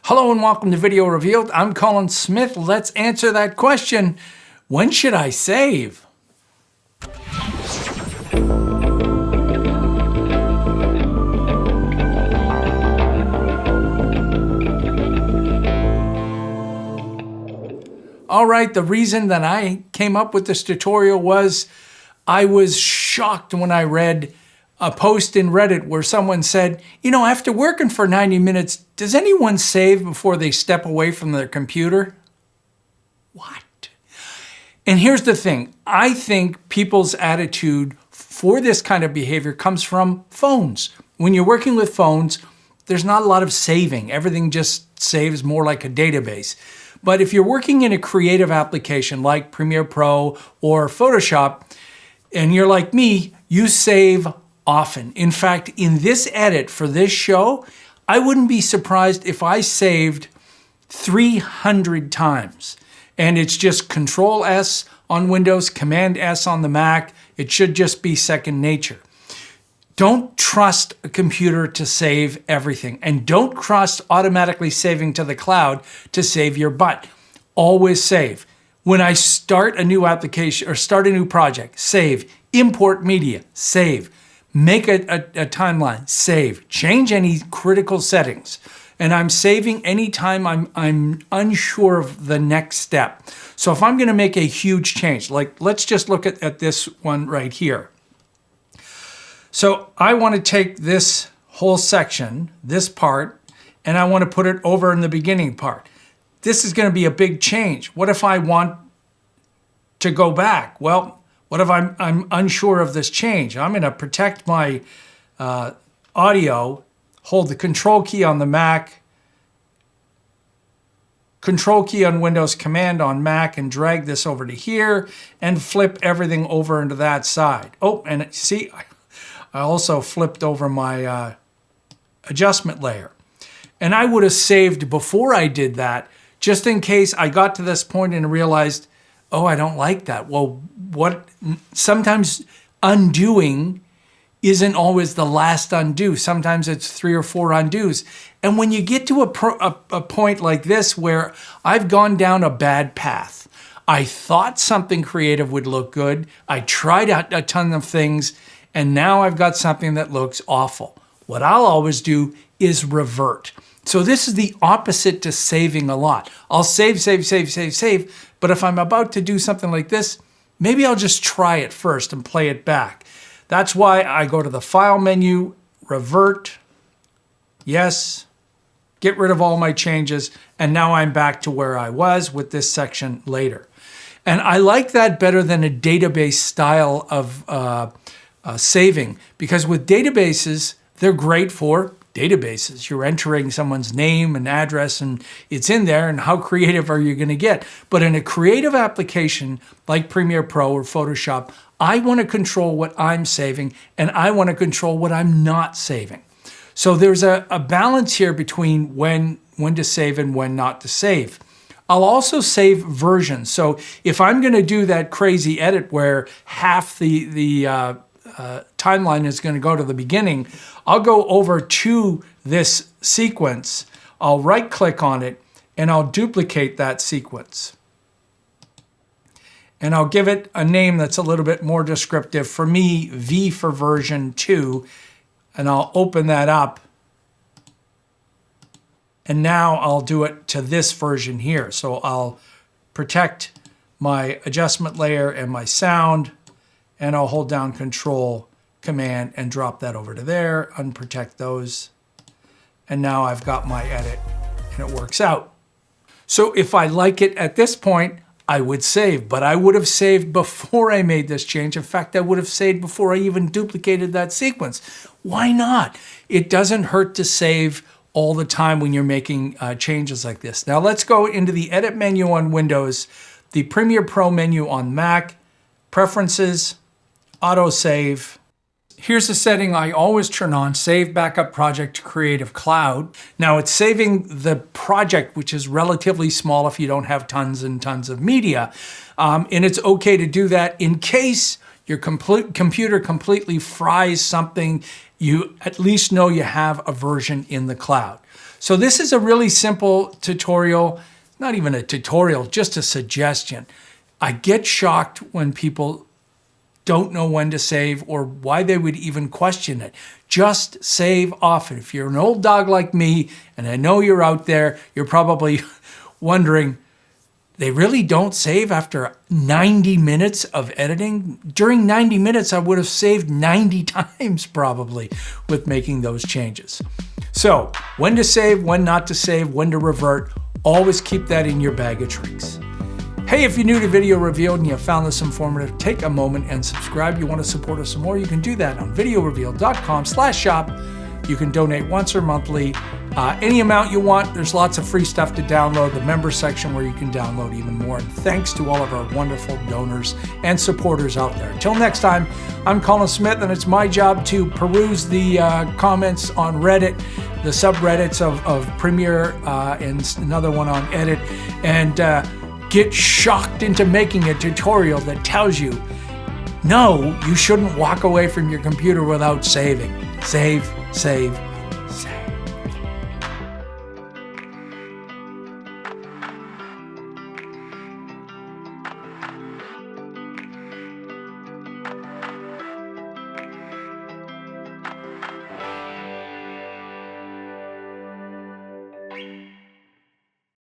Hello and welcome to Video Revealed. I'm Colin Smith. Let's answer that question. When should I save? All right, the reason that I came up with this tutorial was I was shocked when I read a post in Reddit where someone said, you know, after working for 90 minutes, does anyone save before they step away from their computer? What? And here's the thing. I think people's attitude for this kind of behavior comes from phones. When you're working with phones, there's not a lot of saving. Everything just saves more like a database. But if you're working in a creative application like Premiere Pro or Photoshop, and you're like me, you save often. In fact, in this edit for this show, I wouldn't be surprised if I saved 300 times. And it's just Control S on Windows, Command S on the Mac. It should just be second nature. Don't trust a computer to save everything. And don't trust automatically saving to the cloud to save your butt. Always save. When I start a new application or start a new project, save. Import media, save. Make a timeline, save. Change any critical settings. And I'm saving anytime I'm unsure of the next step. So if I'm going to make a huge change, like let's just look at this one right here. So I want to take this whole section, this part, and I want to put it over in the beginning part. This is going to be a big change. What if I want to go back? Well, what if I'm unsure of this change? I'm going to protect my audio, hold the Control key on the Mac, Control key on Windows, Command on Mac, and drag this over to here and flip everything over into that side. Oh, and see, I also flipped over my adjustment layer. And I would have saved before I did that, just in case I got to this point and realized, oh, I don't like that. Well, sometimes undoing isn't always the last undo. Sometimes it's 3 or 4 undos. And when you get to a point like this where I've gone down a bad path, I thought something creative would look good. I tried out a ton of things, and now I've got something that looks awful. What I'll always do is revert. So this is the opposite to saving a lot. I'll save, but if I'm about to do something like this, maybe I'll just try it first and play it back. That's why I go to the File menu, Revert, yes, get rid of all my changes, and now I'm back to where I was with this section later. And I like that better than a database style of saving, because with databases, they're great for databases. You're entering someone's name and address and it's in there, and how creative are you going to get? But in a creative application like Premiere Pro or Photoshop, I want to control what I'm saving and I want to control what I'm not saving. So there's a balance here between when to save and when not to save. I'll also save versions. So if I'm going to do that crazy edit where half the timeline is going to go to the beginning, I'll go over to this sequence, I'll right click on it, and I'll duplicate that sequence. And I'll give it a name that's a little bit more descriptive. For me, V for version 2, and I'll open that up. And now I'll do it to this version here. So I'll protect my adjustment layer and my sound, and I'll hold down Control, Command, and drop that over to there, unprotect those. And now I've got my edit, and it works out. So if I like it at this point, I would save, but I would have saved before I made this change. In fact, I would have saved before I even duplicated that sequence. Why not? It doesn't hurt to save all the time when you're making changes like this. Now let's go into the Edit menu on Windows, the Premiere Pro menu on Mac, Preferences, Autosave. Here's a setting I always turn on, Save Backup Project to Creative Cloud. Now it's saving the project, which is relatively small if you don't have tons and tons of media. And it's okay to do that in case your computer completely fries something, you at least know you have a version in the cloud. So this is a really simple tutorial, not even a tutorial, just a suggestion. I get shocked when people don't know when to save or why they would even question it. Just save often. If you're an old dog like me, and I know you're out there, you're probably wondering, they really don't save after 90 minutes of editing? During 90 minutes, I would have saved 90 times probably with making those changes. So when to save, when not to save, when to revert, always keep that in your bag of tricks. Hey, if you're new to Video Revealed and you found this informative, take a moment and subscribe. You want to support us some more, you can do that on VideoRevealed.com/shop. You can donate once or monthly, any amount you want. There's lots of free stuff to download, the member section where you can download even more. And thanks to all of our wonderful donors and supporters out there. Until next time, I'm Colin Smith, and it's my job to peruse the comments on Reddit, the subreddits of Premiere, and another one on Edit, and get shocked into making a tutorial that tells you, no, you shouldn't walk away from your computer without saving. Save, save, save.